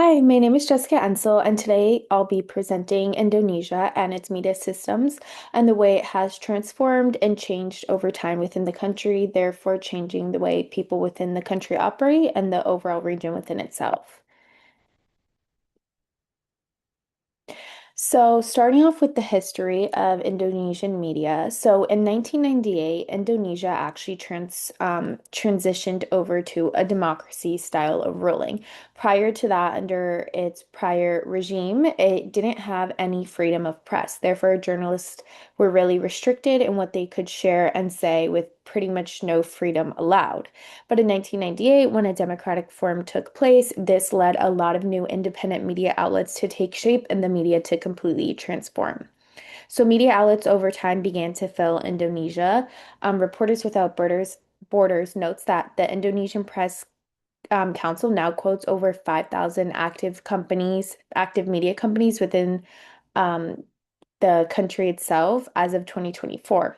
Hi, my name is Jessica Ensel, and today I'll be presenting Indonesia and its media systems and the way it has transformed and changed over time within the country, therefore changing the way people within the country operate and the overall region within itself. So, starting off with the history of Indonesian media. So, in 1998, Indonesia actually transitioned over to a democracy style of ruling. Prior to that, under its prior regime, it didn't have any freedom of press. Therefore, journalists were really restricted in what they could share and say, with pretty much no freedom allowed. But in 1998, when a democratic reform took place, this led a lot of new independent media outlets to take shape and the media to completely transform. So, media outlets over time began to fill Indonesia. Reporters Without Borders notes that the Indonesian Press Council now quotes over 5,000 active media companies within um, the country itself as of 2024.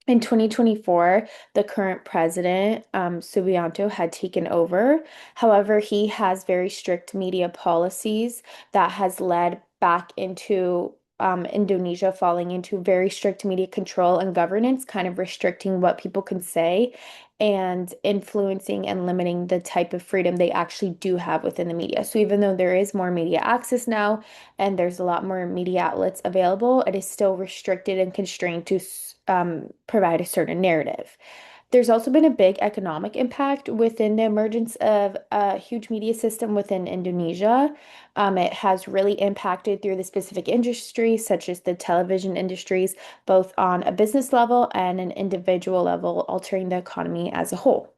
In 2024, the current president, Subianto, had taken over. However, he has very strict media policies that has led back into Indonesia falling into very strict media control and governance, kind of restricting what people can say and influencing and limiting the type of freedom they actually do have within the media. So even though there is more media access now, and there's a lot more media outlets available, it is still restricted and constrained to provide a certain narrative. There's also been a big economic impact within the emergence of a huge media system within Indonesia. It has really impacted through the specific industries, such as the television industries, both on a business level and an individual level, altering the economy as a whole.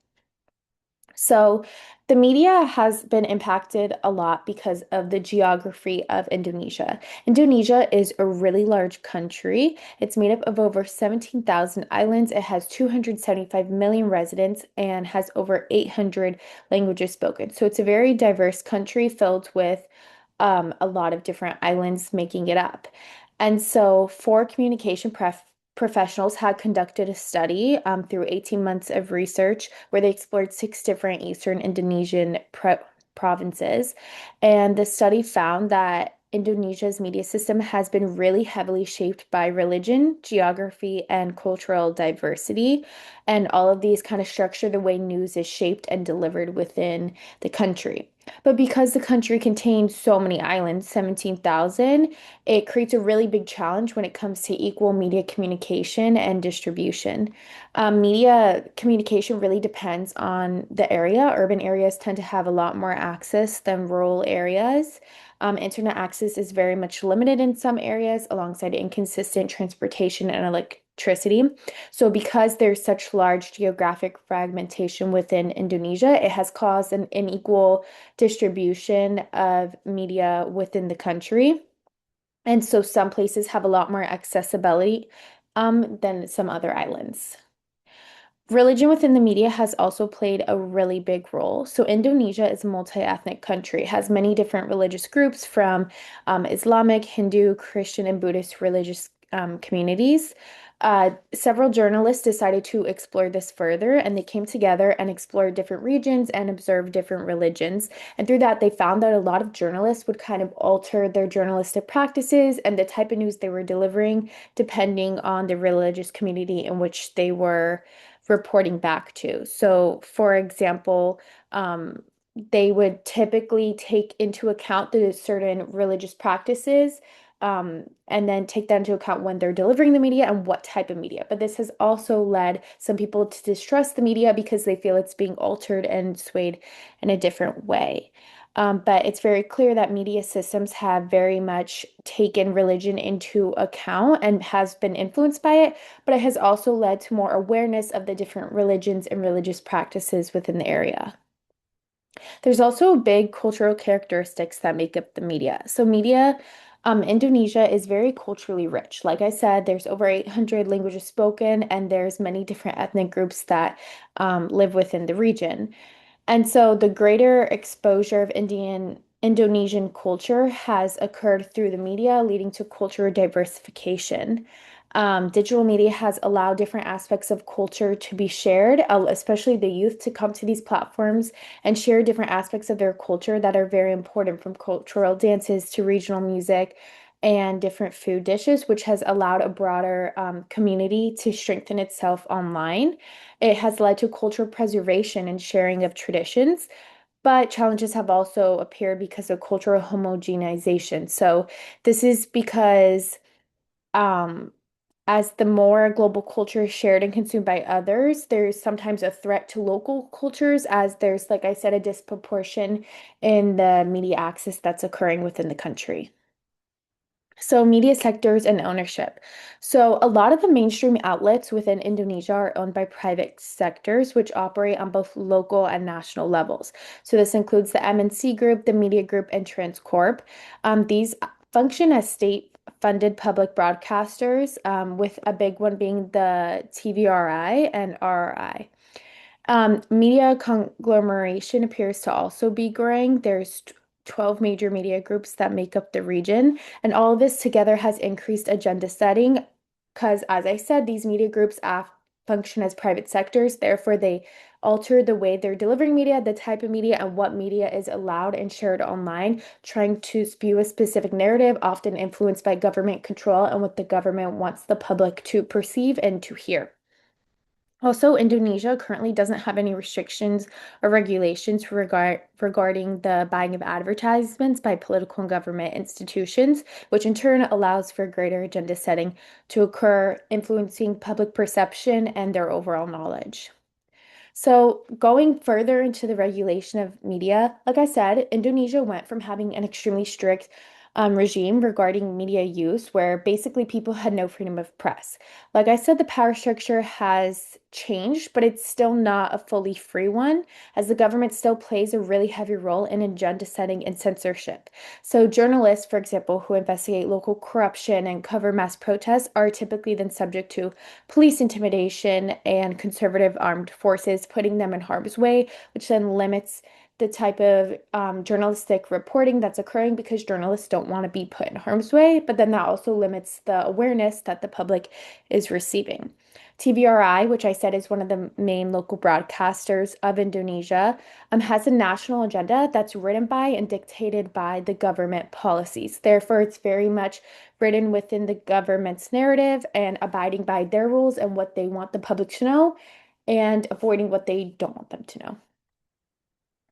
So, the media has been impacted a lot because of the geography of Indonesia. Indonesia is a really large country. It's made up of over 17,000 islands. It has 275 million residents and has over 800 languages spoken. So, it's a very diverse country filled with a lot of different islands making it up. And so, four professionals had conducted a study through 18 months of research where they explored six different Eastern Indonesian provinces. And the study found that Indonesia's media system has been really heavily shaped by religion, geography, and cultural diversity. And all of these kind of structure the way news is shaped and delivered within the country. But because the country contains so many islands, 17,000, it creates a really big challenge when it comes to equal media communication and distribution. Media communication really depends on the area. Urban areas tend to have a lot more access than rural areas. Internet access is very much limited in some areas, alongside inconsistent transportation and electricity. So, because there's such large geographic fragmentation within Indonesia, it has caused an unequal distribution of media within the country. And so some places have a lot more accessibility than some other islands. Religion within the media has also played a really big role. So Indonesia is a multi-ethnic country. It has many different religious groups from Islamic, Hindu, Christian, and Buddhist religious communities. Several journalists decided to explore this further, and they came together and explored different regions and observed different religions. And through that, they found that a lot of journalists would kind of alter their journalistic practices and the type of news they were delivering, depending on the religious community in which they were reporting back to. So, for example, they would typically take into account the certain religious practices, and then take that into account when they're delivering the media and what type of media. But this has also led some people to distrust the media because they feel it's being altered and swayed in a different way. But it's very clear that media systems have very much taken religion into account and has been influenced by it, but it has also led to more awareness of the different religions and religious practices within the area. There's also big cultural characteristics that make up the media. So Indonesia is very culturally rich. Like I said, there's over 800 languages spoken, and there's many different ethnic groups that live within the region. And so the greater exposure of Indonesian culture has occurred through the media, leading to cultural diversification. Digital media has allowed different aspects of culture to be shared, especially the youth to come to these platforms and share different aspects of their culture that are very important, from cultural dances to regional music and different food dishes, which has allowed a broader community to strengthen itself online. It has led to cultural preservation and sharing of traditions. But challenges have also appeared because of cultural homogenization. So, this is because um, as the more global culture is shared and consumed by others, there's sometimes a threat to local cultures, as there's, like I said, a disproportion in the media access that's occurring within the country. So, media sectors and ownership. So, a lot of the mainstream outlets within Indonesia are owned by private sectors, which operate on both local and national levels. So, this includes the MNC Group, the Media Group, and Transcorp. These function as state-funded public broadcasters, with a big one being the TVRI and RRI. Media conglomeration appears to also be growing. There's 12 major media groups that make up the region, and all of this together has increased agenda setting because, as I said, these media groups function as private sectors. Therefore, they alter the way they're delivering media, the type of media, and what media is allowed and shared online, trying to spew a specific narrative, often influenced by government control and what the government wants the public to perceive and to hear. Also, Indonesia currently doesn't have any restrictions or regulations regarding the buying of advertisements by political and government institutions, which in turn allows for greater agenda setting to occur, influencing public perception and their overall knowledge. So, going further into the regulation of media, like I said, Indonesia went from having an extremely strict regime regarding media use, where basically people had no freedom of press. Like I said, the power structure has changed, but it's still not a fully free one, as the government still plays a really heavy role in agenda setting and censorship. So, journalists, for example, who investigate local corruption and cover mass protests, are typically then subject to police intimidation and conservative armed forces, putting them in harm's way, which then limits the type of journalistic reporting that's occurring because journalists don't want to be put in harm's way, but then that also limits the awareness that the public is receiving. TVRI, which I said is one of the main local broadcasters of Indonesia, has a national agenda that's written by and dictated by the government policies. Therefore, it's very much written within the government's narrative and abiding by their rules and what they want the public to know and avoiding what they don't want them to know.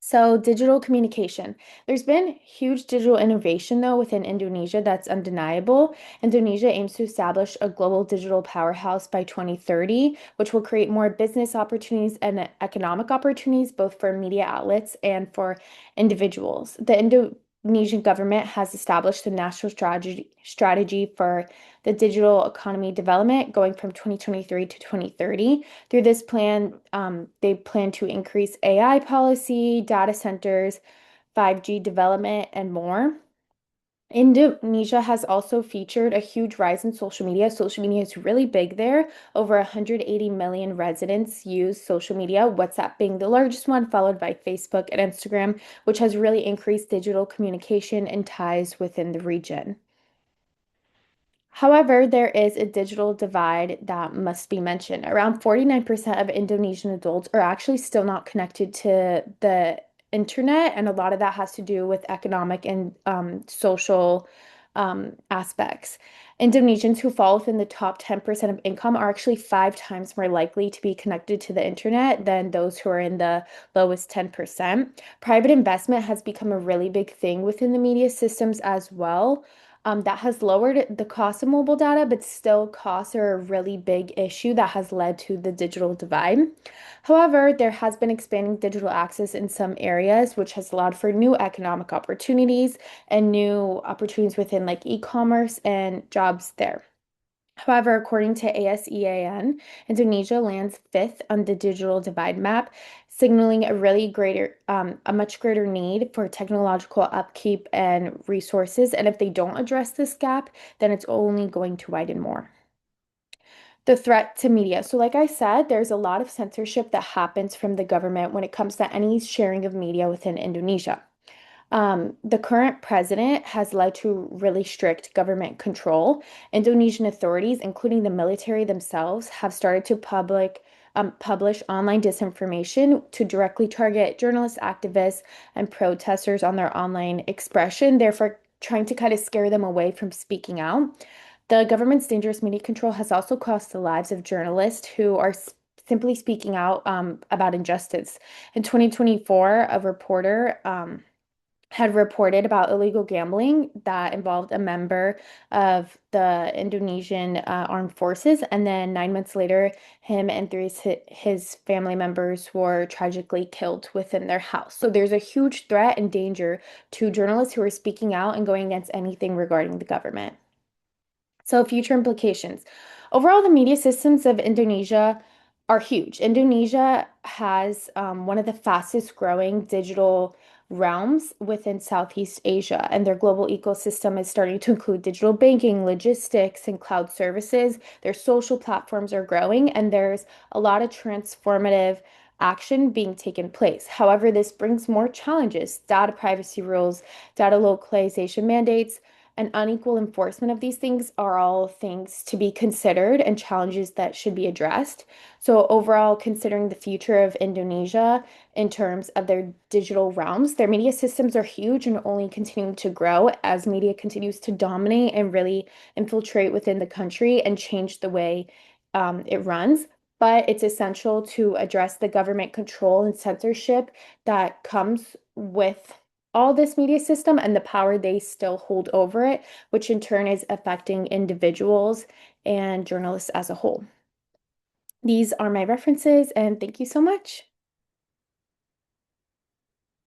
So, digital communication. There's been huge digital innovation, though, within Indonesia that's undeniable. Indonesia aims to establish a global digital powerhouse by 2030, which will create more business opportunities and economic opportunities, both for media outlets and for individuals. The Indonesian government has established a national strategy for the digital economy development going from 2023 to 2030. Through this plan, they plan to increase AI policy, data centers, 5G development, and more. Indonesia has also featured a huge rise in social media. Social media is really big there. Over 180 million residents use social media, WhatsApp being the largest one, followed by Facebook and Instagram, which has really increased digital communication and ties within the region. However, there is a digital divide that must be mentioned. Around 49% of Indonesian adults are actually still not connected to the internet, and a lot of that has to do with economic and social aspects. Indonesians who fall within the top 10% of income are actually 5 times more likely to be connected to the internet than those who are in the lowest 10%. Private investment has become a really big thing within the media systems as well. That has lowered the cost of mobile data, but still costs are a really big issue that has led to the digital divide. However, there has been expanding digital access in some areas, which has allowed for new economic opportunities and new opportunities within like e-commerce and jobs there. However, according to ASEAN, Indonesia lands fifth on the digital divide map, signaling a much greater need for technological upkeep and resources. And if they don't address this gap, then it's only going to widen more. The threat to media. So, like I said, there's a lot of censorship that happens from the government when it comes to any sharing of media within Indonesia. The current president has led to really strict government control. Indonesian authorities, including the military themselves, have started to publish online disinformation to directly target journalists, activists, and protesters on their online expression, therefore trying to kind of scare them away from speaking out. The government's dangerous media control has also cost the lives of journalists who are simply speaking out about injustice. In 2024, a reporter had reported about illegal gambling that involved a member of the Indonesian armed forces. And then 9 months later, him and his family members were tragically killed within their house. So there's a huge threat and danger to journalists who are speaking out and going against anything regarding the government. So, future implications. Overall, the media systems of Indonesia are huge. Indonesia has one of the fastest growing digital realms within Southeast Asia, and their global ecosystem is starting to include digital banking, logistics, and cloud services. Their social platforms are growing, and there's a lot of transformative action being taken place. However, this brings more challenges: data privacy rules, data localization mandates and unequal enforcement of these things are all things to be considered and challenges that should be addressed. So, overall, considering the future of Indonesia in terms of their digital realms, their media systems are huge and only continuing to grow as media continues to dominate and really infiltrate within the country and change the way it runs. But it's essential to address the government control and censorship that comes with all this media system and the power they still hold over it, which in turn is affecting individuals and journalists as a whole. These are my references, and thank you so much.